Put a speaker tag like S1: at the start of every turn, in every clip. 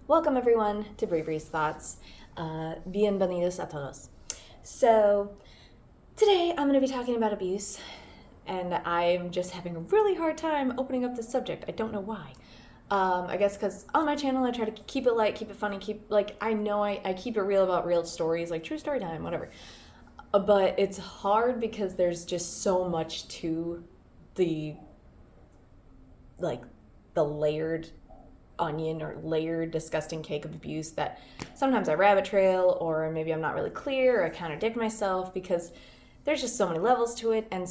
S1: Welcome everyone to Bri-Bri's Thoughts. Bienvenidos a todos. So today I'm going to be talking about abuse, and I'm just having a really hard time opening up this subject. I don't know why. I guess because on my channel I try to keep it light, keep it funny, I keep it real about real stories, like true story time, whatever. But it's hard because there's just so much to the layered onion or layered disgusting cake of abuse that sometimes I rabbit trail, or maybe I'm not really clear, or I contradict myself because there's just so many levels to it, and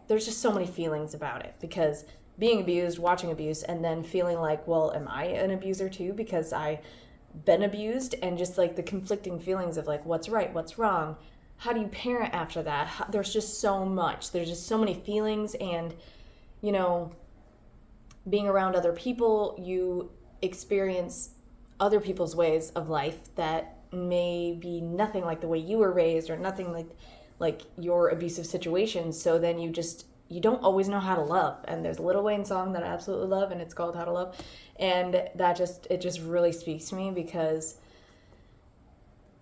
S1: there's just so many feelings about it, because being abused, watching abuse, and then feeling like, well, am I an abuser too because I've been abused, and just like the conflicting feelings of like what's right, what's wrong, how do you parent after that? There's just so much, there's just so many feelings, and being around other people, you experience other people's ways of life that may be nothing like the way you were raised, or nothing like your abusive situation. So then you don't always know how to love. And there's a Lil Wayne song that I absolutely love, and it's called How to Love. And it just really speaks to me, because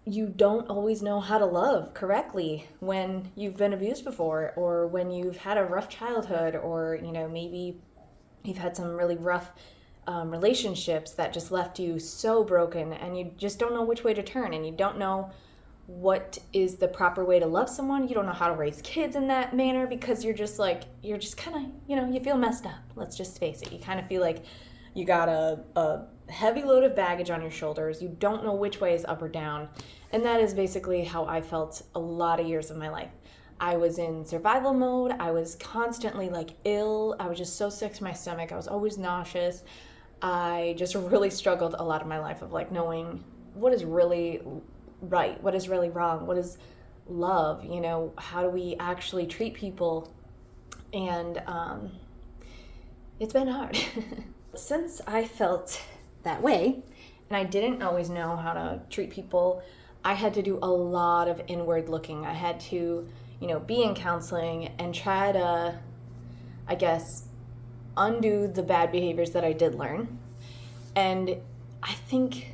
S1: you don't always know how to love correctly when you've been abused before, or when you've had a rough childhood, or maybe you've had some really rough relationships that just left you so broken, and you just don't know which way to turn, and you don't know what is the proper way to love someone. You don't know how to raise kids in that manner, because you're just kind of, you feel messed up. Let's just face it. You kind of feel like you got a heavy load of baggage on your shoulders. You don't know which way is up or down. And that is basically how I felt a lot of years of my life. I was in survival mode. I was constantly ill. I was just so sick to my stomach. I was always nauseous. I just really struggled a lot of my life of knowing what is really right, what is really wrong, what is love, how do we actually treat people? And it's been hard. Since I felt that way, and I didn't always know how to treat people, I had to do a lot of inward looking. I had to be in counseling and try to, I guess, undo the bad behaviors that I did learn. And I think,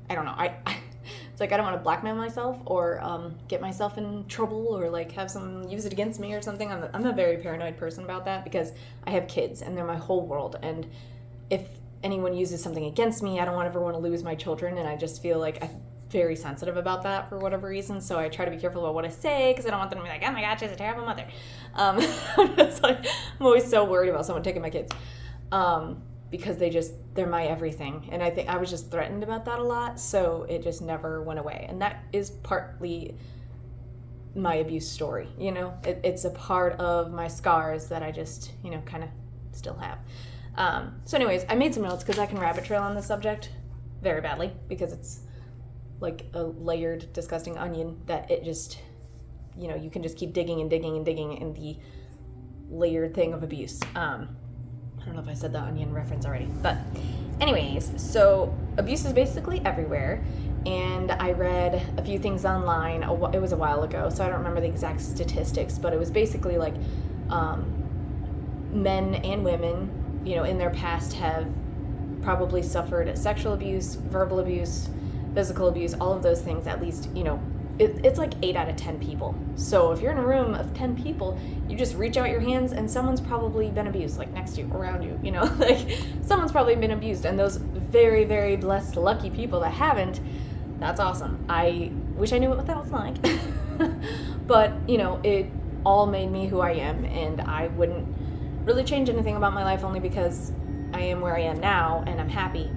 S1: I don't know, it's I don't want to blackmail myself, or get myself in trouble, or have someone use it against me or something. I'm a very paranoid person about that, because I have kids and they're my whole world. And if anyone uses something against me, I don't ever want to lose my children. And I just feel like I'm very sensitive about that for whatever reason. So I try to be careful about what I say, because I don't want them to be like, oh my God, she's a terrible mother. I'm always so worried about someone taking my kids. Because they're my everything. And I think I was just threatened about that a lot, so it just never went away. And that is partly my abuse story, it's a part of my scars that I just, kind of still have. So anyways, I made some notes because I can rabbit trail on this subject very badly, because it's like a layered, disgusting onion that it just, you can just keep digging and digging and digging in the layered thing of abuse. I don't know if I said the onion reference already, but anyways, so abuse is basically everywhere. And I read a few things online. It was a while ago, so I don't remember the exact statistics, but it was basically men and women, in their past have probably suffered sexual abuse, verbal abuse, physical abuse, all of those things. At least, it's 8 out of 10 people. So if you're in a room of 10 people, you just reach out your hands and someone's probably been abused, next to you, around you, someone's probably been abused. And those very, very blessed, lucky people that haven't, that's awesome. I wish I knew what that was like. But, it all made me who I am, and I wouldn't really change anything about my life, only because I am where I am now and I'm happy.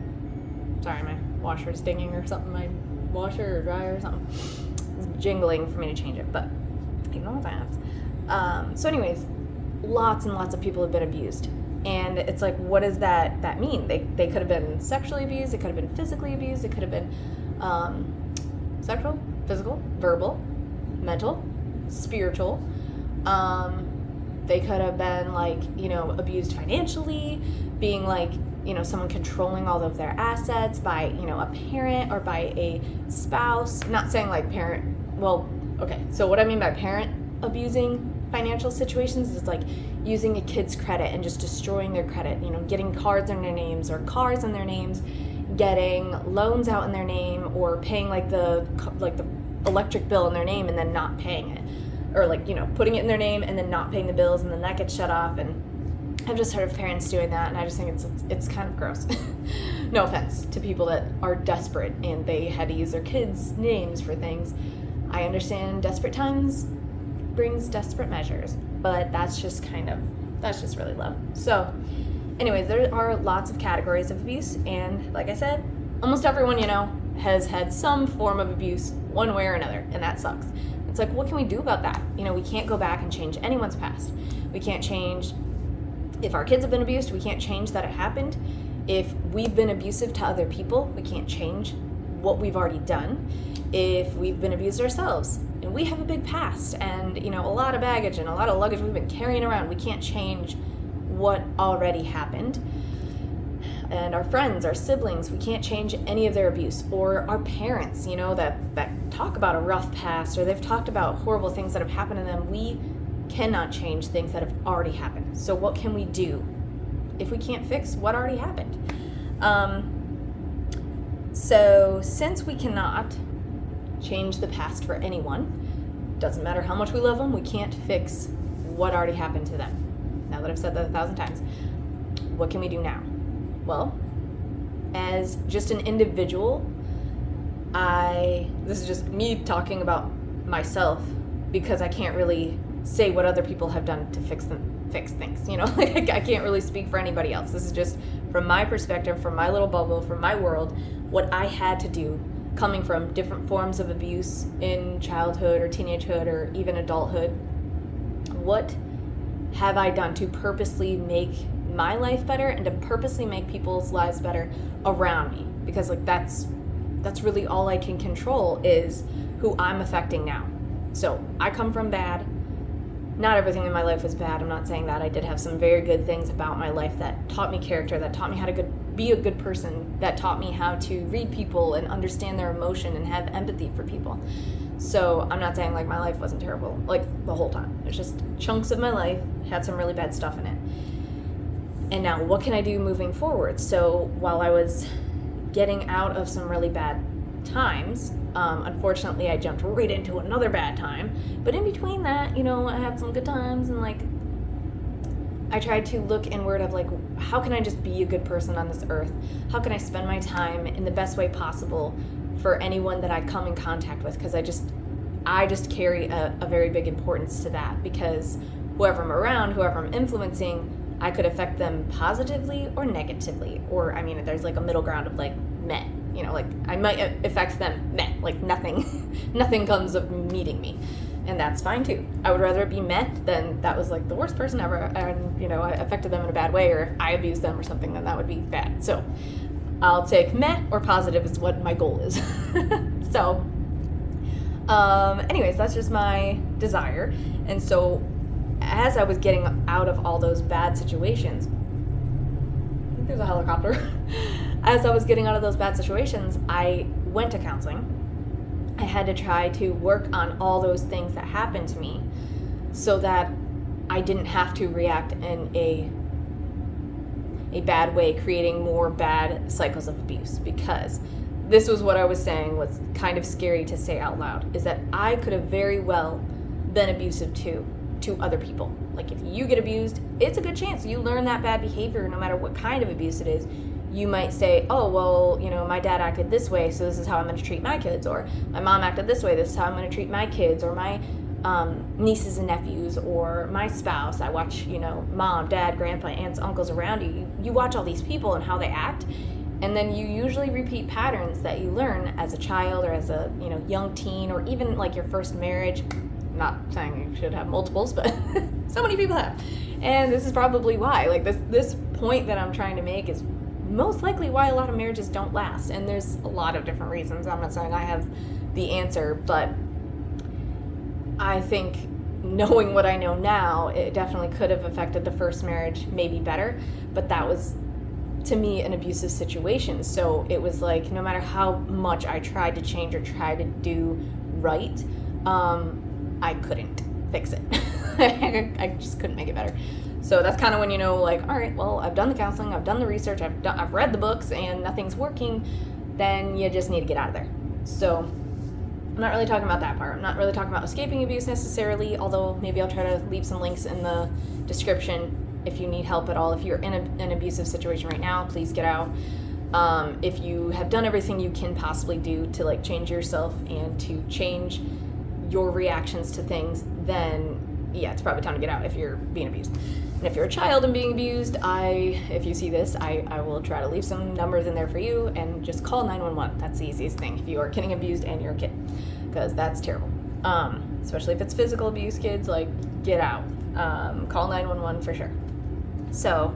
S1: Sorry, my washer is dinging or something, my washer or dryer or something. Jingling for me to change it, but ignore that. So anyways, lots and lots of people have been abused, and it's what does that mean? They could have been sexually abused, it could have been physically abused, it could have been sexual, physical, verbal, mental, spiritual. They could have been abused financially, being someone controlling all of their assets by a parent or by a spouse. Not saying parent, well, okay, so what I mean by parent abusing financial situations is using a kid's credit and just destroying their credit, getting cards in their names or cars in their names, getting loans out in their name, or paying like the electric bill in their name and then not paying it, or like, you know, putting it in their name and then not paying the bills, and then that gets shut off. And I've just heard of parents doing that, and I just think it's kind of gross. No offense to people that are desperate and they had to use their kids' names for things. I understand desperate times brings desperate measures, but that's just really low. So anyways, there are lots of categories of abuse, and like I said, almost everyone you know has had some form of abuse one way or another, and that sucks. It's like, what can we do about that? You know, we can't go back and change anyone's past. We can't change if our kids have been abused. We can't change that it happened. If we've been abusive to other people, we can't change what we've already done. If we've been abused ourselves and we have a big past and, you know, a lot of baggage and a lot of luggage we've been carrying around, we can't change what already happened. And our friends, our siblings, we can't change any of their abuse. Or our parents, you know, that talk about a rough past, or they've talked about horrible things that have happened to them. We cannot change things that have already happened. So what can we do if we can't fix what already happened? So since we cannot change the past for anyone, doesn't matter how much we love them, we can't fix what already happened to them. Now that I've said that 1,000 times, what can we do now? Well, as just an individual, this is just me talking about myself, because I can't really say what other people have done to fix things, you know. Like, I can't really speak for anybody else. This is just from my perspective, from my little bubble, from my world, what I had to do, coming from different forms of abuse in childhood or teenagehood or even adulthood. What have I done to purposely make my life better and to purposely make people's lives better around me? Because like that's really all I can control, is who I'm affecting now. So I come from bad. Not everything in my life was bad. I'm not saying that. I did have some very good things about my life that taught me character, that taught me how to be a good person, that taught me how to read people and understand their emotion and have empathy for people. So I'm not saying like my life wasn't terrible like the whole time. It's just chunks of my life had some really bad stuff in it. And now what can I do moving forward? So while I was getting out of some really bad times, unfortunately I jumped right into another bad time, but in between that, you know, I had some good times, and like I tried to look inward of like, how can I just be a good person on this earth? How can I spend my time in the best way possible for anyone that I come in contact with? Because I just carry a very big importance to that, because whoever I'm around, whoever I'm influencing, I could affect them positively or negatively. Or, I mean, there's like a middle ground of like meh, you know, like I might affect them meh, like nothing comes of meeting me. And that's fine too. I would rather it be meh than that was like the worst person ever, and, you know, I affected them in a bad way, or I abused them or something, then that would be bad. So I'll take meh or positive is what my goal is. So, anyways, that's just my desire. And so as I was getting out of all those bad situations, I think there's a helicopter. As I was getting out of those bad situations, I went to counseling. I had to try to work on all those things that happened to me so that I didn't have to react in a bad way, creating more bad cycles of abuse. Because this was what I was saying was kind of scary to say out loud, is that I could have very well been abusive to other people. Like, if you get abused, it's a good chance you learn that bad behavior no matter what kind of abuse it is. You might say, oh, well, you know, my dad acted this way, so this is how I'm going to treat my kids. Or my mom acted this way, this is how I'm going to treat my kids. Or my nieces and nephews, or my spouse. I watch, you know, mom, dad, grandpa, aunts, uncles around you. You watch all these people and how they act. And then you usually repeat patterns that you learn as a child or as a, you know, young teen, or even like your first marriage. Not saying you should have multiples, but so many people have. And this is probably why. Like, this point that I'm trying to make is most likely why a lot of marriages don't last. And there's a lot of different reasons. I'm not saying I have the answer, but I think knowing what I know now, it definitely could have affected the first marriage maybe better. But that was, to me, an abusive situation. So it was like, no matter how much I tried to change or try to do right, I couldn't fix it. I just couldn't make it better. So that's kind of when you know, like, all right, well, I've done the counseling, I've done the research, I've read the books, and nothing's working. Then you just need to get out of there. So I'm not really talking about that part. I'm not really talking about escaping abuse necessarily, although maybe I'll try to leave some links in the description if you need help at all. If you're in an abusive situation right now, please get out. If you have done everything you can possibly do to like change yourself and to change your reactions to things, then yeah, it's probably time to get out if you're being abused. And if you're a child and being abused, if you see this, I will try to leave some numbers in there for you, and just call 911. That's the easiest thing if you are getting abused and you're a kid, because that's terrible. Especially if it's physical abuse, kids, like, get out. Call 911 for sure. So,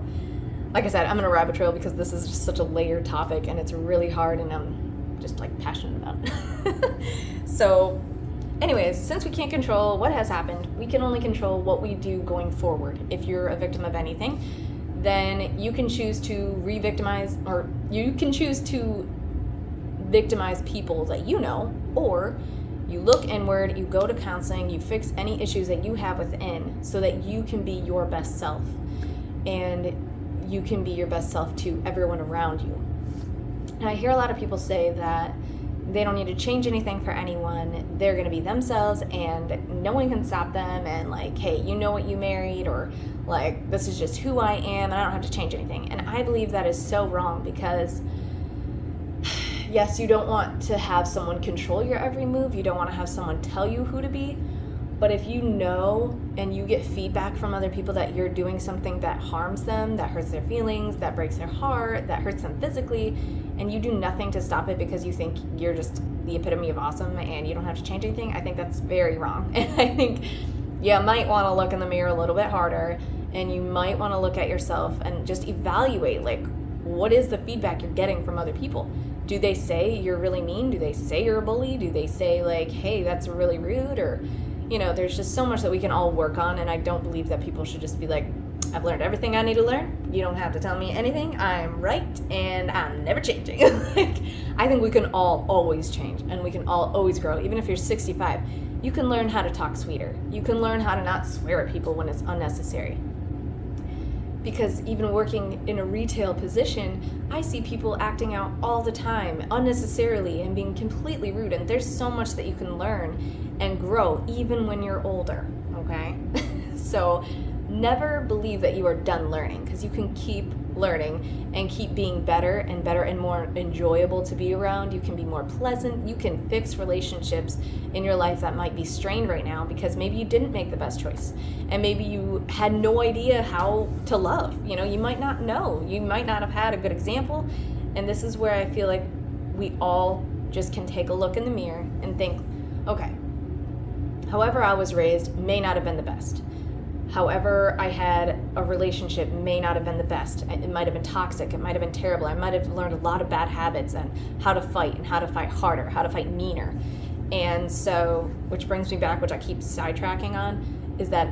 S1: like I said, I'm gonna rabbit trail because this is just such a layered topic and it's really hard, and I'm just like passionate about it. So anyways, since we can't control what has happened, we can only control what we do going forward. If you're a victim of anything, then you can choose to re-victimize, or you can choose to victimize people that you know, or you look inward, you go to counseling, you fix any issues that you have within so that you can be your best self. And you can be your best self to everyone around you. And I hear a lot of people say that they don't need to change anything for anyone. They're going to be themselves and no one can stop them. And like, hey, you know what you married, or like, this is just who I am and I don't have to change anything. And I believe that is so wrong, because yes, you don't want to have someone control your every move. You don't want to have someone tell you who to be. But if you know and you get feedback from other people that you're doing something that harms them, that hurts their feelings, that breaks their heart, that hurts them physically, and you do nothing to stop it because you think you're just the epitome of awesome and you don't have to change anything, I think that's very wrong. And I think you might want to look in the mirror a little bit harder, and you might want to look at yourself and just evaluate, like, what is the feedback you're getting from other people? Do they say you're really mean? Do they say you're a bully? Do they say, like, hey, that's really rude? Or, you know, there's just so much that we can all work on, and I don't believe that people should just be like, I've learned everything I need to learn. You don't have to tell me anything. I'm right, and I'm never changing. Like, I think we can all always change, and we can all always grow. Even if you're 65, you can learn how to talk sweeter. You can learn how to not swear at people when it's unnecessary. Because even working in a retail position, I see people acting out all the time, unnecessarily, and being completely rude. And there's so much that you can learn and grow, even when you're older, okay? So never believe that you are done learning, because you can keep learning and keep being better and more enjoyable to be around. You can be more pleasant. You can fix relationships in your life that might be strained right now because maybe you didn't make the best choice, and maybe you had no idea how to love. You know, you might not know. You might not have had a good example. And this is where I feel like we all just can take a look in the mirror and think, okay, however I was raised may not have been the best. However I had a relationship may not have been the best. It might have been toxic. It might have been terrible. I might have learned a lot of bad habits and how to fight harder, how to fight meaner. And so, which brings me back, which I keep sidetracking on, is that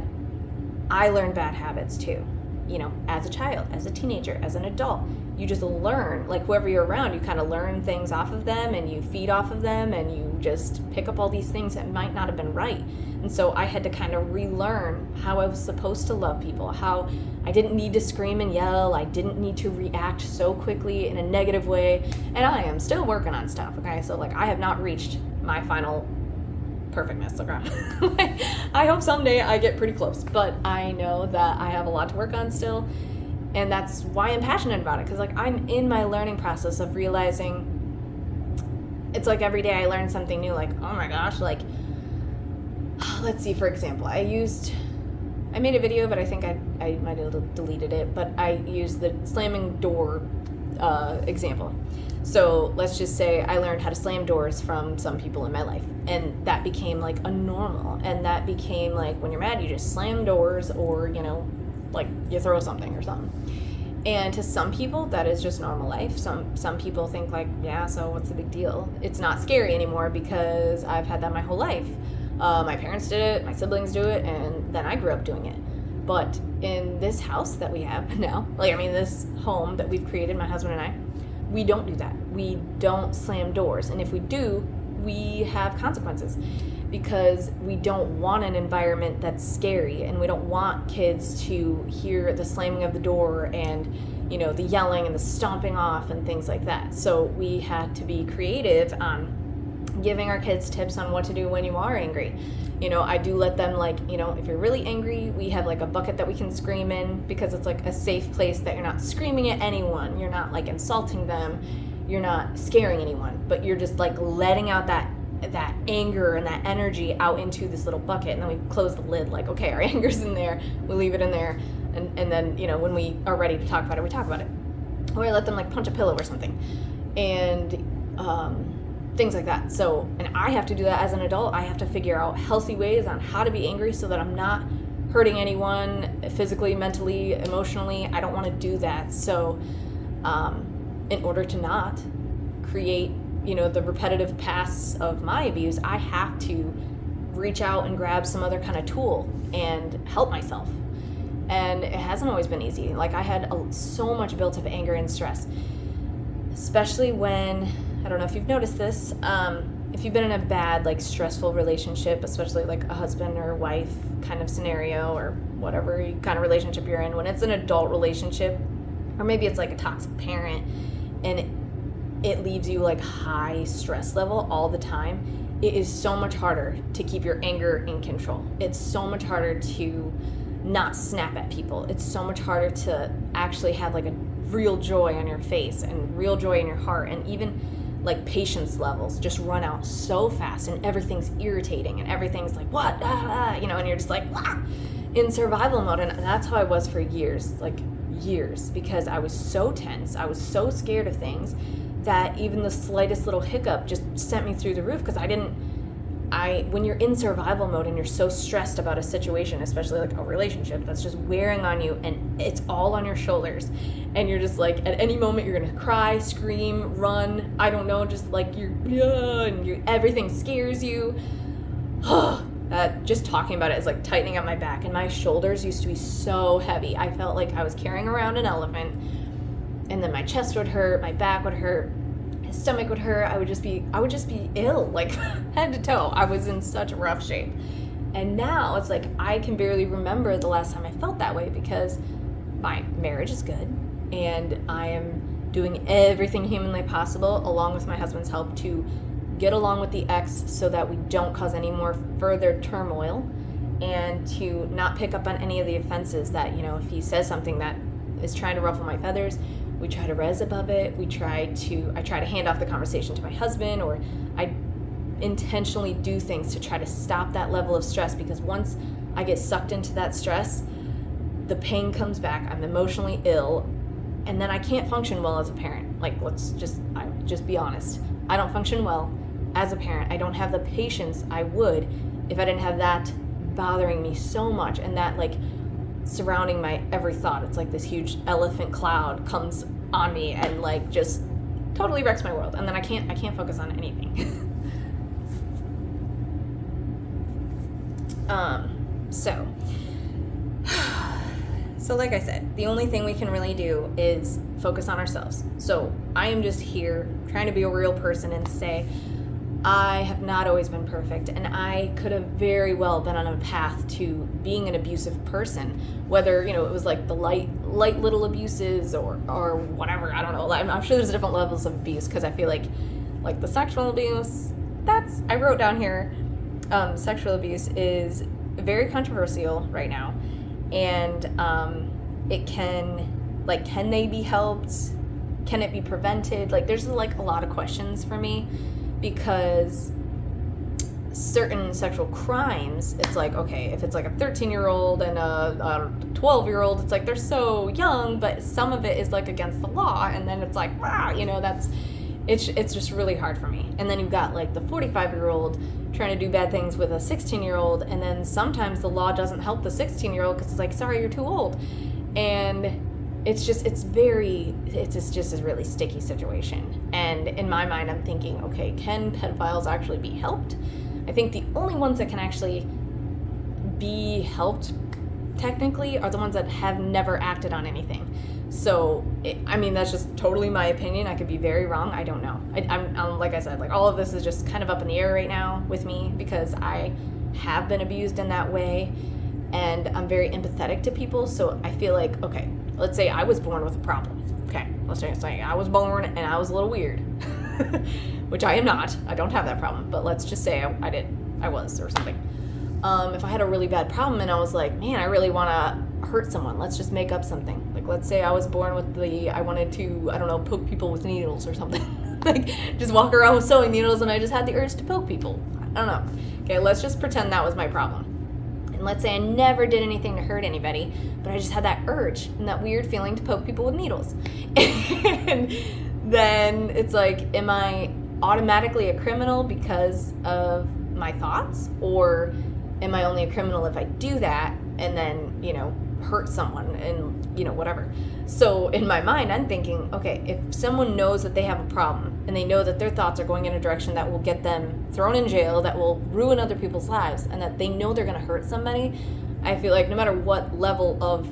S1: I learned bad habits too. You know, as a child, as a teenager, as an adult. You just learn, like whoever you're around, you kind of learn things off of them and you feed off of them and you just pick up all these things that might not have been right. And so I had to kind of relearn how I was supposed to love people, how I didn't need to scream and yell, I didn't need to react so quickly in a negative way. And I am still working on stuff, okay? So like, I have not reached my final perfectness, okay? I hope someday I get pretty close, but I know that I have a lot to work on still. And that's why I'm passionate about it, because like, I'm in my learning process of realizing, it's like every day I learn something new, like, oh my gosh, like, let's see, for example, I made a video, but I think I might have deleted it, but I used the slamming door example. So let's just say I learned how to slam doors from some people in my life, and that became like a normal, and that became like, when you're mad, you just slam doors, or, you know, like you throw something or something. And to some people, that is just normal life. Some people think like, yeah, so what's the big deal? It's not scary anymore because I've had that my whole life. My parents did it, my siblings do it, and then I grew up doing it. But in this house that we have now, like, I mean, this home that we've created, my husband and I, we don't do that. We don't slam doors. And if we do, we have consequences, because we don't want an environment that's scary, and we don't want kids to hear the slamming of the door and, you know, the yelling and the stomping off and things like that. So we had to be creative on giving our kids tips on what to do when you are angry. You know, I do let them, like, you know, if you're really angry, we have like a bucket that we can scream in, because it's like a safe place that you're not screaming at anyone, you're not like insulting them, you're not scaring anyone, but you're just like letting out that anger and that energy out into this little bucket. And then we close the lid, like, okay, our anger's in there, we leave it in there, and then, you know, when we are ready to talk about it, we talk about it. Or I let them like punch a pillow or something, and things like that. So, and I have to do that as an adult. I have to figure out healthy ways on how to be angry so that I'm not hurting anyone physically, mentally, emotionally. I don't want to do that. So in order to not create, you know, the repetitive pasts of my abuse, I have to reach out and grab some other kind of tool and help myself. And it hasn't always been easy. Like, I had so much built up anger and stress, especially when, I don't know if you've noticed this, if you've been in a bad, like, stressful relationship, especially like a husband or wife kind of scenario, or whatever kind of relationship you're in, when it's an adult relationship, or maybe it's like a toxic parent, and it leaves you like high stress level all the time, it is so much harder to keep your anger in control. It's so much harder to not snap at people. It's so much harder to actually have like a real joy on your face and real joy in your heart, and even like patience levels just run out so fast, and everything's irritating, and everything's like, what, you know, and you're just like, in survival mode. And that's how I was for years, because I was so tense, I was so scared of things, that even the slightest little hiccup just sent me through the roof, because when you're in survival mode and you're so stressed about a situation, especially like a relationship that's just wearing on you, and it's all on your shoulders, and you're just like, at any moment you're gonna cry, scream, run, I don't know, just like everything scares you. Just talking about it is like tightening up my back, and my shoulders used to be so heavy. I felt like I was carrying around an elephant, and then my chest would hurt, my back would hurt, my stomach would hurt. I would just be ill, like head to toe. I was in such rough shape. And now it's like I can barely remember the last time I felt that way, because my marriage is good, and I am doing everything humanly possible, along with my husband's help, to get along with the ex so that we don't cause any more further turmoil, and to not pick up on any of the offenses that, you know, if he says something that is trying to ruffle my feathers, we try to res above it. I try to hand off the conversation to my husband, or I intentionally do things to try to stop that level of stress, because once I get sucked into that stress, the pain comes back, I'm emotionally ill, and then I can't function well as a parent. Like, I just be honest. I don't function well as a parent. I don't have the patience I would if I didn't have that bothering me so much, and that like surrounding my every thought. It's like this huge elephant cloud comes on me and like just totally wrecks my world, and then I can't focus on anything. So like I said, the only thing we can really do is focus on ourselves. So I am just here trying to be a real person and say, I have not always been perfect, and I could have very well been on a path to being an abusive person, whether, you know, it was like the light little abuses or whatever. I don't know. I'm sure there's different levels of abuse, because I feel like the sexual abuse, I wrote down here, sexual abuse is very controversial right now, and it can they be helped? Can it be prevented? Like, there's like a lot of questions for me, because certain sexual crimes, it's like, okay, if it's like a 13-year-old and a 12-year-old, it's like they're so young, but some of it is like against the law, and then it's like, you know, it's just really hard for me. And then you've got like the 45-year-old trying to do bad things with a 16-year-old, and then sometimes the law doesn't help the 16-year-old because it's like, sorry, you're too old. And it's just a really sticky situation. And in my mind, I'm thinking, okay, can pedophiles actually be helped? I think the only ones that can actually be helped technically are the ones that have never acted on anything. So, that's just totally my opinion. I could be very wrong. I don't know. I'm like I said, like all of this is just kind of up in the air right now with me because I have been abused in that way, and I'm very empathetic to people. So I feel like, okay, let's say I was born with a problem. Okay, let's say I was born and I was a little weird, which I am not. I don't have that problem. But let's just say I was or something. If I had a really bad problem and I was like, man, I really want to hurt someone, let's just make up something. Like, let's say I was born with I wanted to, I don't know, poke people with needles or something. Like, just walk around with sewing needles and I just had the urge to poke people. I don't know. Okay, let's just pretend that was my problem. And let's say I never did anything to hurt anybody, but I just had that urge and that weird feeling to poke people with needles. And then it's like, am I automatically a criminal because of my thoughts? Or am I only a criminal if I do that and then, hurt someone and, whatever. So in my mind, I'm thinking, okay, if someone knows that they have a problem and they know that their thoughts are going in a direction that will get them thrown in jail, that will ruin other people's lives, and that they know they're going to hurt somebody, I feel like no matter what level of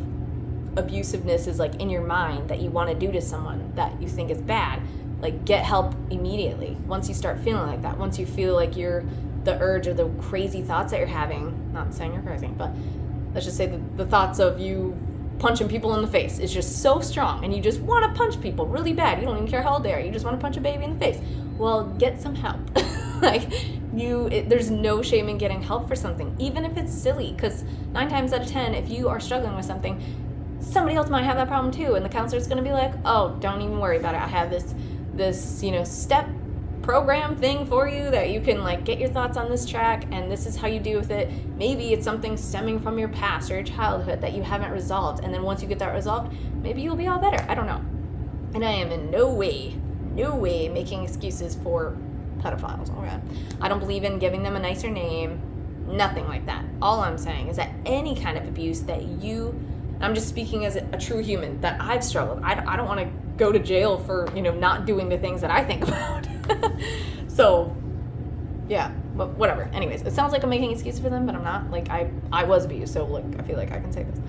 S1: abusiveness is like in your mind that you want to do to someone that you think is bad, like get help immediately. Once you start feeling like that, once you feel like the urge or the crazy thoughts that you're having, not saying you're crazy, but let's just say the thoughts of you punching people in the face is just so strong and you just want to punch people really bad. You don't even care how old they are. You just want to punch a baby in the face. Well, get some help. There's no shame in getting help for something, even if it's silly, because 9 times out of 10, if you are struggling with something, somebody else might have that problem too, and the counselor's going to be like, oh, don't even worry about it. I have this step program thing for you that you can like get your thoughts on this track, and this is how you deal with it. Maybe it's something stemming from your past or your childhood that you haven't resolved, and then once you get that resolved, maybe you'll be all better. I don't know. And I am in no way making excuses for pedophiles. Oh God, I don't believe in giving them a nicer name, nothing like that. All I'm saying is that any kind of abuse that I'm just speaking as a true human, that I've struggled. I don't want to go to jail for, not doing the things that I think about. So, yeah, but whatever. Anyways, it sounds like I'm making excuses for them, but I'm not. Like, I was abused, so, like, I feel like I can say this.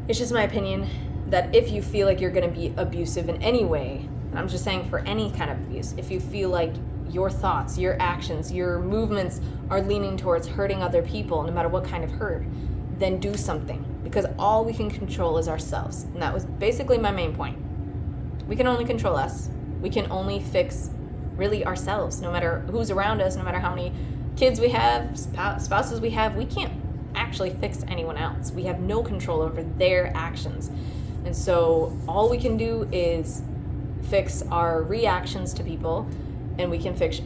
S1: It's just my opinion that if you feel like you're going to be abusive in any way, and I'm just saying for any kind of abuse, if you feel like your thoughts, your actions, your movements are leaning towards hurting other people, no matter what kind of hurt, then do something, because all we can control is ourselves. And that was basically my main point. We can only control us. We can only fix really ourselves, no matter who's around us, no matter how many kids we have, spouses we have. We can't actually fix anyone else. We have no control over their actions. And so all we can do is fix our reactions to people, and we can fix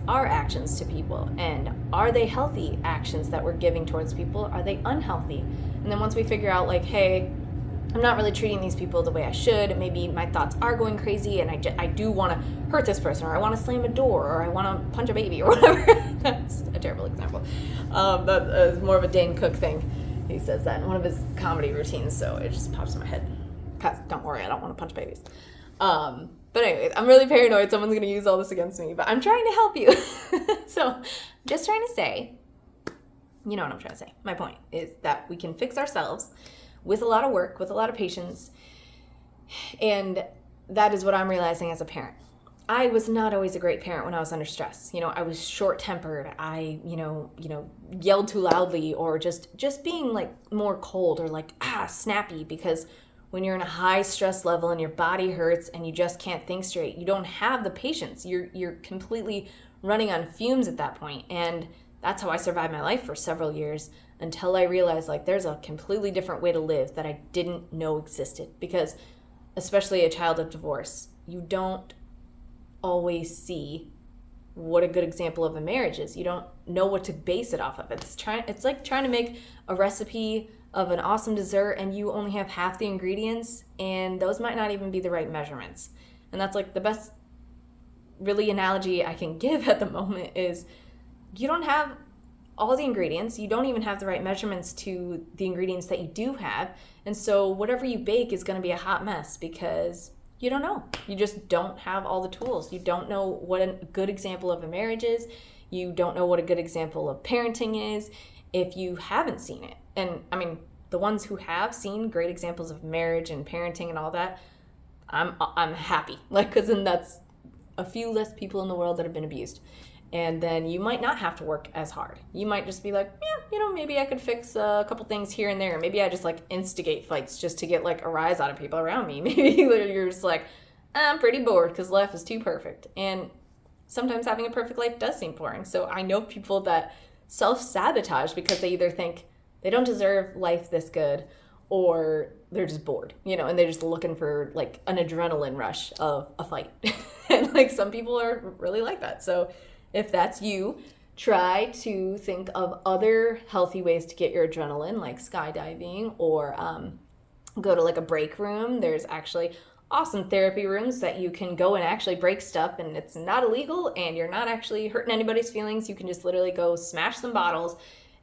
S1: our actions to people. And are they healthy actions that we're giving towards people? Are they unhealthy? And then once we figure out, like, hey, I'm not really treating these people the way I should, maybe my thoughts are going crazy and I do want to hurt this person, or I want to slam a door, or I want to punch a baby, or whatever. That's a terrible example. That is more of a Dane Cook thing. He says that in one of his comedy routines, so it just pops in my head. Don't worry, I don't want to punch babies. But anyways, I'm really paranoid someone's going to use all this against me, but I'm trying to help you. So I'm just trying to say, you know what I'm trying to say. My point is that we can fix ourselves with a lot of work, with a lot of patience. And that is what I'm realizing as a parent. I was not always a great parent when I was under stress. I was short-tempered. I, yelled too loudly, or just being like more cold, or like, snappy, because when you're in a high stress level and your body hurts and you just can't think straight, you don't have the patience. You're completely running on fumes at that point. And that's how I survived my life for several years, until I realized, like, there's a completely different way to live that I didn't know existed. Because especially a child of divorce, you don't always see what a good example of a marriage is. You don't know what to base it off of. It's like trying to make a recipe of an awesome dessert and you only have half the ingredients, and those might not even be the right measurements. And that's like the best really analogy I can give at the moment is you don't have all the ingredients. You don't even have the right measurements to the ingredients that you do have. And so whatever you bake is going to be a hot mess because you don't know. You just don't have all the tools. You don't know what a good example of a marriage is. You don't know what a good example of parenting is if you haven't seen it. And I mean, the ones who have seen great examples of marriage and parenting and all that, I'm happy. Like, because then that's a few less people in the world that have been abused. And then you might not have to work as hard. You might just be like, yeah, you know, maybe I could fix a couple things here and there. Maybe I just like instigate fights just to get like a rise out of people around me. Maybe you're just like, I'm pretty bored because life is too perfect. And sometimes having a perfect life does seem boring. So I know people that self-sabotage because they either think they don't deserve life this good, or they're just bored, you know, and they're just looking for like an adrenaline rush of a fight. And like some people are really like that. So if that's you, try to think of other healthy ways to get your adrenaline, like skydiving, or go to like a break room. There's actually awesome therapy rooms that you can go and actually break stuff, and it's not illegal and you're not actually hurting anybody's feelings. You can just literally go smash some bottles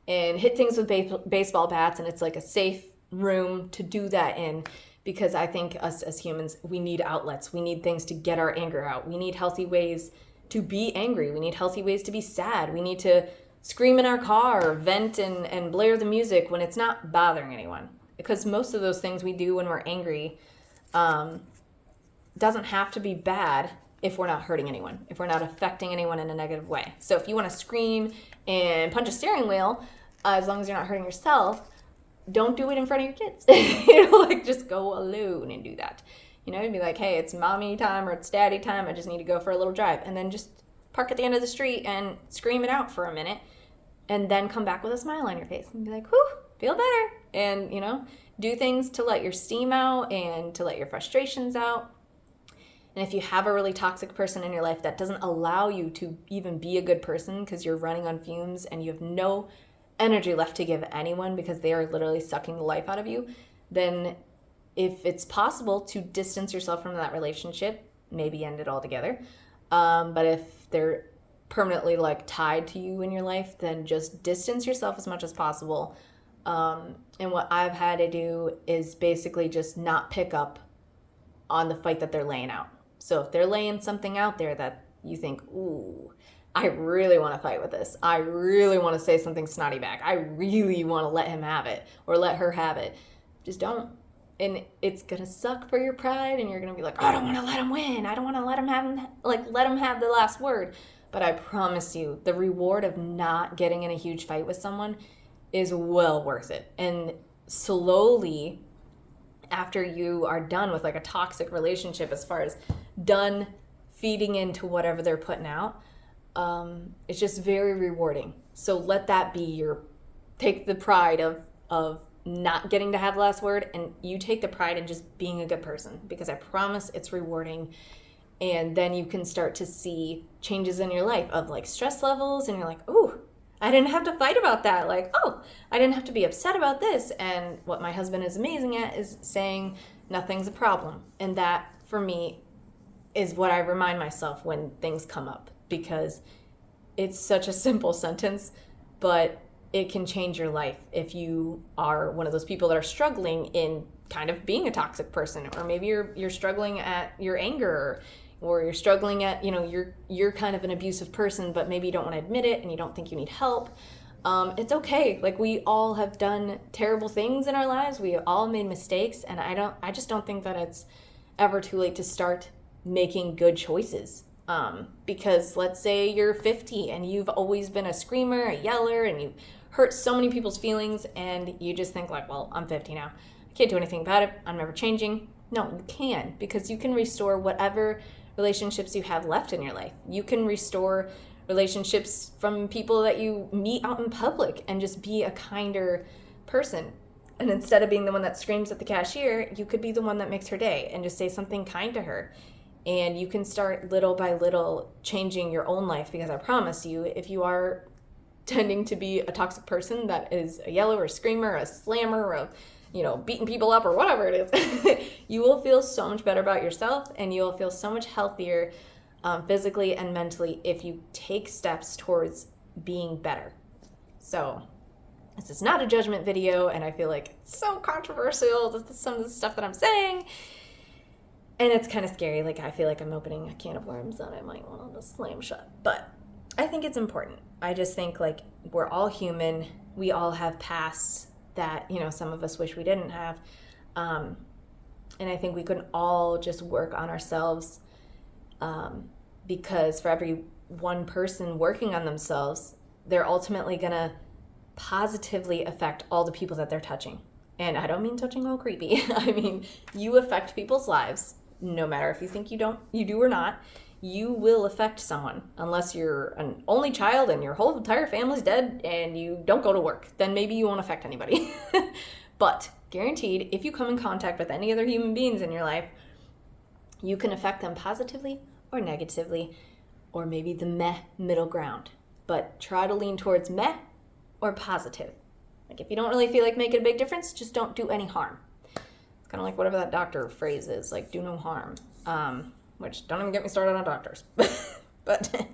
S1: and hit things with baseball bats, and it's like a safe room to do that in, because I think us as humans, we need outlets. We need things to get our anger out. We need healthy ways to be angry. We need healthy ways to be sad. We need to scream in our car, or vent and blare the music when it's not bothering anyone. Because most of those things we do when we're angry doesn't have to be bad if we're not hurting anyone, if we're not affecting anyone in a negative way. So if you want to scream and punch a steering wheel, as long as you're not hurting yourself, don't do it in front of your kids. You know, like just go alone and do that. You know, you'd be like, hey, it's mommy time or it's daddy time. I just need to go for a little drive. And then just park at the end of the street and scream it out for a minute. And then come back with a smile on your face and be like, whew, feel better. And, you know, do things to let your steam out and to let your frustrations out. And if you have a really toxic person in your life that doesn't allow you to even be a good person because you're running on fumes and you have no energy left to give anyone because they are literally sucking the life out of you, then if it's possible to distance yourself from that relationship, maybe end it altogether. But if they're permanently like tied to you in your life, then just distance yourself as much as possible. And what I've had to do is basically just not pick up on the fight that they're laying out. So if they're laying something out there that you think, ooh, I really want to fight with this. I really want to say something snotty back. I really want to let him have it or let her have it. Just don't. And it's going to suck for your pride, and you're going to be like, I don't want to let him win. I don't want to let him have the last word. But I promise you, the reward of not getting in a huge fight with someone is well worth it. And slowly, after you are done with like a toxic relationship, as far as done feeding into whatever they're putting out, it's just very rewarding. So let that be take the pride of not getting to have the last word, and you take the pride in just being a good person, because I promise it's rewarding. And then you can start to see changes in your life of like stress levels, and you're like, ooh, I didn't have to fight about that. Like, oh, I didn't have to be upset about this. And what my husband is amazing at is saying nothing's a problem. And that, for me, is what I remind myself when things come up, because it's such a simple sentence, but it can change your life if you are one of those people that are struggling in kind of being a toxic person, or maybe you're struggling at your anger, or you're struggling at, you know, you're kind of an abusive person, but maybe you don't want to admit it and you don't think you need help. It's okay. Like, we all have done terrible things in our lives. We all made mistakes, and I just don't think that it's ever too late to start making good choices. Because let's say you're 50 and you've always been a screamer, a yeller, and you've hurt so many people's feelings, and you just think like, well, I'm 50 now. I can't do anything about it. I'm never changing. No, you can, because you can restore whatever relationships you have left in your life. You can restore relationships from people that you meet out in public and just be a kinder person. And instead of being the one that screams at the cashier, you could be the one that makes her day and just say something kind to her. And you can start little by little changing your own life, because I promise you, if you are tending to be a toxic person that is a yeller or a screamer, a slammer, or beating people up or whatever it is, you will feel so much better about yourself, and you will feel so much healthier physically and mentally if you take steps towards being better. So this is not a judgment video, and I feel like it's so controversial, some of the stuff that I'm saying. And it's kind of scary. Like, I feel like I'm opening a can of worms that I might want to slam shut. But I think it's important. I just think, like, we're all human. We all have pasts. that, some of us wish we didn't have. And I think we can all just work on ourselves, because for every one person working on themselves, they're ultimately going to positively affect all the people that they're touching. And I don't mean touching all creepy. I mean, you affect people's lives, no matter if you think you do or not. You will affect someone, unless you're an only child and your whole entire family's dead and you don't go to work. Then maybe you won't affect anybody. But guaranteed, if you come in contact with any other human beings in your life, you can affect them positively or negatively, or maybe the meh middle ground. But try to lean towards meh or positive. Like, if you don't really feel like making a big difference, just don't do any harm. It's kind of like whatever that doctor phrase is, like, do no harm. Which, don't even get me started on doctors. But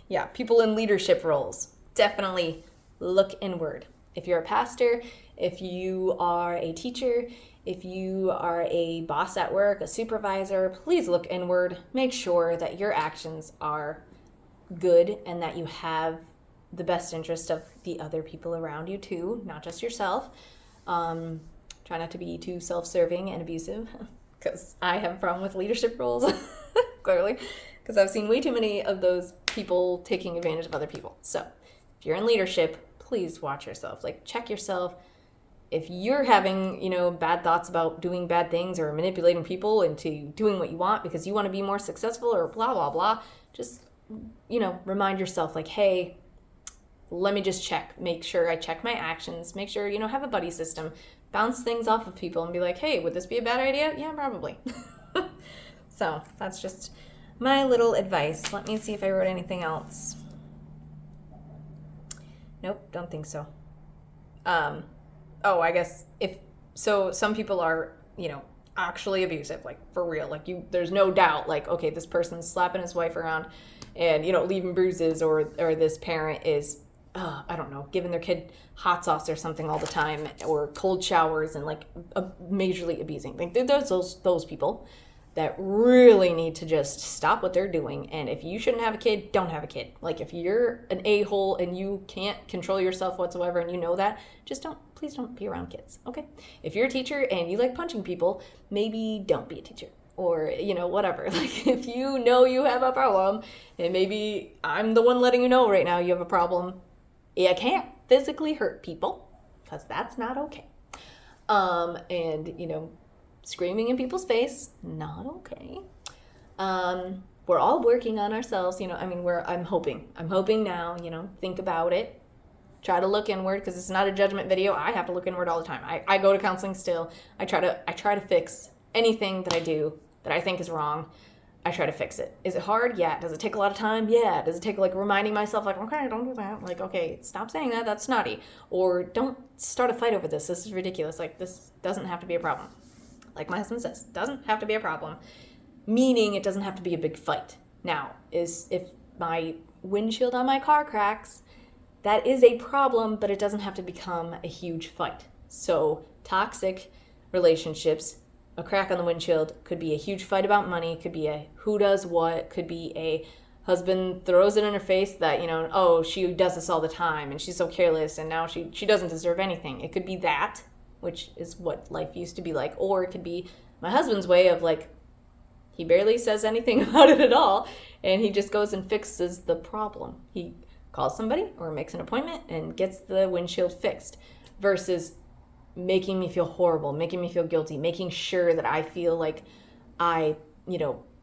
S1: yeah, people in leadership roles, definitely look inward. If you're a pastor, if you are a teacher, if you are a boss at work, a supervisor, please look inward. Make sure that your actions are good and that you have the best interest of the other people around you too, not just yourself. Try not to be too self-serving and abusive, because I have a problem with leadership roles, clearly, because I've seen way too many of those people taking advantage of other people. So if you're in leadership, please watch yourself. Like, check yourself. If you're having, bad thoughts about doing bad things or manipulating people into doing what you want because you want to be more successful or blah, blah, blah, just, remind yourself, like, hey, let me just check. Make sure I check my actions. Make sure, have a buddy system. Bounce things off of people and be like, hey, would this be a bad idea? Yeah, probably. So that's just my little advice. Let me see if I wrote anything else. Nope, don't think so. I guess some people are, actually abusive, like, for real. Like, there's no doubt, like, okay, this person's slapping his wife around and, leaving bruises, or this parent is, I don't know, giving their kid hot sauce or something all the time, or cold showers, and, like, majorly abusing. Like, there's those people that really need to just stop what they're doing. And if you shouldn't have a kid, don't have a kid. Like, if you're an a-hole and you can't control yourself whatsoever and you know that, please don't be around kids, okay? If you're a teacher and you like punching people, maybe don't be a teacher. Or, whatever. Like, if you know you have a problem, and maybe I'm the one letting you know right now you have a problem, you can't physically hurt people, because that's not okay. And, screaming in people's face, not okay. We're all working on ourselves, I'm hoping now, think about it. Try to look inward, because it's not a judgment video. I have to look inward all the time. I go to counseling still. I try to fix anything that I do that I think is wrong. I try to fix it. Is it hard? Yeah. Does it take a lot of time? Yeah. Does it take, like, reminding myself, like, okay, don't do that. Like, okay, stop saying that. That's snotty. Or don't start a fight over this. This is ridiculous. Like, this doesn't have to be a problem. Like my husband says, doesn't have to be a problem. Meaning it doesn't have to be a big fight. Now, if my windshield on my car cracks, that is a problem, but it doesn't have to become a huge fight. So toxic relationships, a crack on the windshield could be a huge fight about money, could be a who does what, could be a husband throws it in her face that, she does this all the time and she's so careless and now she doesn't deserve anything. It could be that, which is what life used to be like. Or it could be my husband's way of, like, he barely says anything about it at all, and he just goes and fixes the problem. He calls somebody or makes an appointment and gets the windshield fixed, versus making me feel horrible, making me feel guilty, making sure that I feel like I,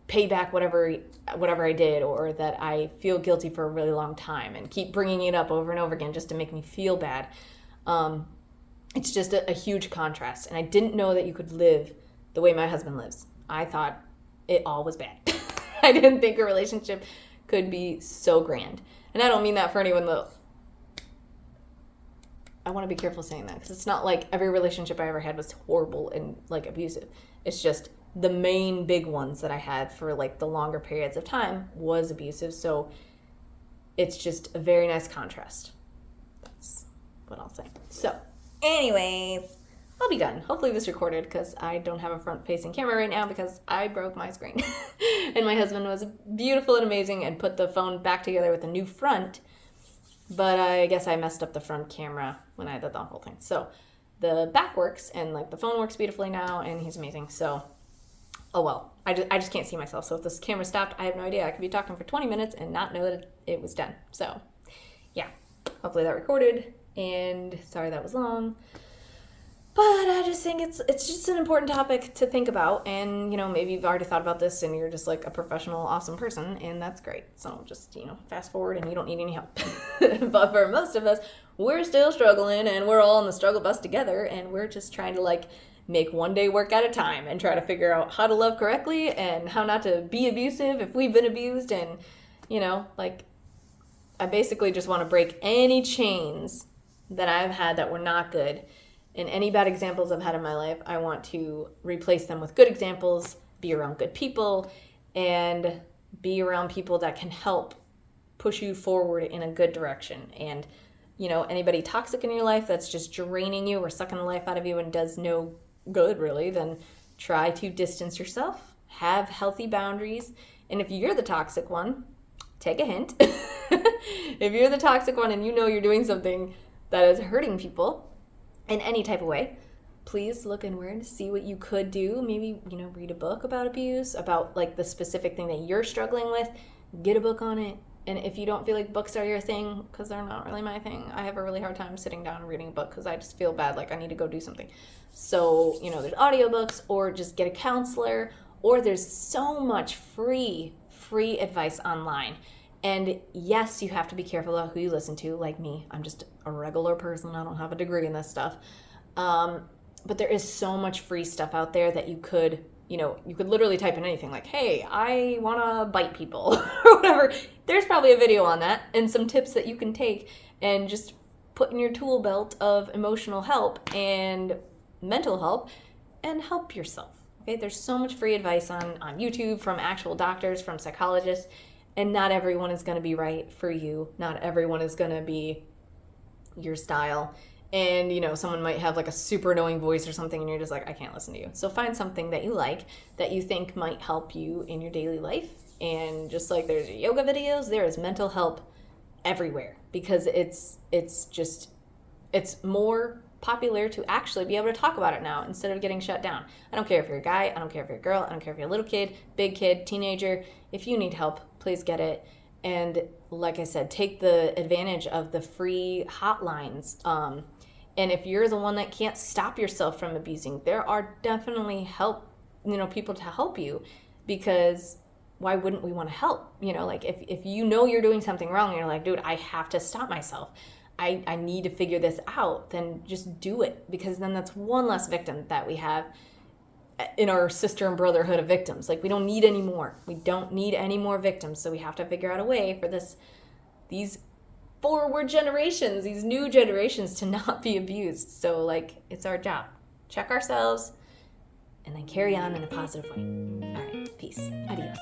S1: pay back whatever I did, or that I feel guilty for a really long time and keep bringing it up over and over again just to make me feel bad. It's just a huge contrast. And I didn't know that you could live the way my husband lives. I thought it all was bad. I didn't think a relationship could be so grand. And I don't mean that for anyone that... I want to be careful saying that, because it's not like every relationship I ever had was horrible and, like, abusive. It's just the main big ones that I had for, like, the longer periods of time was abusive. So it's just a very nice contrast. That's what I'll say. So... anyways, I'll be done. Hopefully this recorded, because I don't have a front-facing camera right now because I broke my screen. And my husband was beautiful and amazing and put the phone back together with a new front, but I guess I messed up the front camera when I did the whole thing. So the back works and like the phone works beautifully now, and he's amazing. So, oh well, I just can't see myself. So if this camera stopped, I have no idea. I could be talking for 20 minutes and not know that it was done. So yeah, hopefully that recorded, and sorry that was long. But I just think it's just an important topic to think about, and maybe you've already thought about this and you're just like a professional, awesome person, and that's great. So just fast forward, and you don't need any help. But for most of us, we're still struggling, and we're all on the struggle bus together, and we're just trying to like make one day work at a time and try to figure out how to love correctly and how not to be abusive if we've been abused, and like I basically just want to break any chains that I've had that were not good. And any bad examples I've had in my life, I want to replace them with good examples, be around good people, and be around people that can help push you forward in a good direction. And, anybody toxic in your life that's just draining you or sucking the life out of you and does no good, really, then try to distance yourself, have healthy boundaries. And if you're the toxic one, take a hint. If you're the toxic one and you're doing something that is hurting people, in any type of way, please look inward, see what you could do. Maybe, read a book about abuse, about like the specific thing that you're struggling with, get a book on it. And if you don't feel like books are your thing, because they're not really my thing, I have a really hard time sitting down and reading a book because I just feel bad, like I need to go do something. So, there's audiobooks, or just get a counselor, or there's so much free advice online. And yes, you have to be careful about who you listen to, like me. I'm just a regular person. I don't have a degree in this stuff. But there is so much free stuff out there that you could literally type in anything like, hey, I want to bite people or whatever. There's probably a video on that and some tips that you can take and just put in your tool belt of emotional help and mental help and help yourself. Okay, there's so much free advice on YouTube from actual doctors, from psychologists. And not everyone is going to be right for you. Not everyone is going to be your style. And, someone might have like a super annoying voice or something, and you're just like, I can't listen to you. So find something that you like, that you think might help you in your daily life. And just like there's yoga videos, there is mental help everywhere, because it's more popular to actually be able to talk about it now instead of getting shut down. I don't care if you're a guy, I don't care if you're a girl, I don't care if you're a little kid, big kid, teenager. If you need help, please get it. And like I said, take the advantage of the free hotlines. And if you're the one that can't stop yourself from abusing, there are definitely people to help you, because why wouldn't we want to help? Like if you're doing something wrong and you're like, dude, I have to stop myself, I need to figure this out, then just do it, because then that's one less victim that we have in our sister and brotherhood of victims. Like, we don't need any more. We don't need any more victims. So we have to figure out a way for these forward generations, these new generations, to not be abused. So like, it's our job. Check ourselves and then carry on in a positive way. All right, peace. Adios.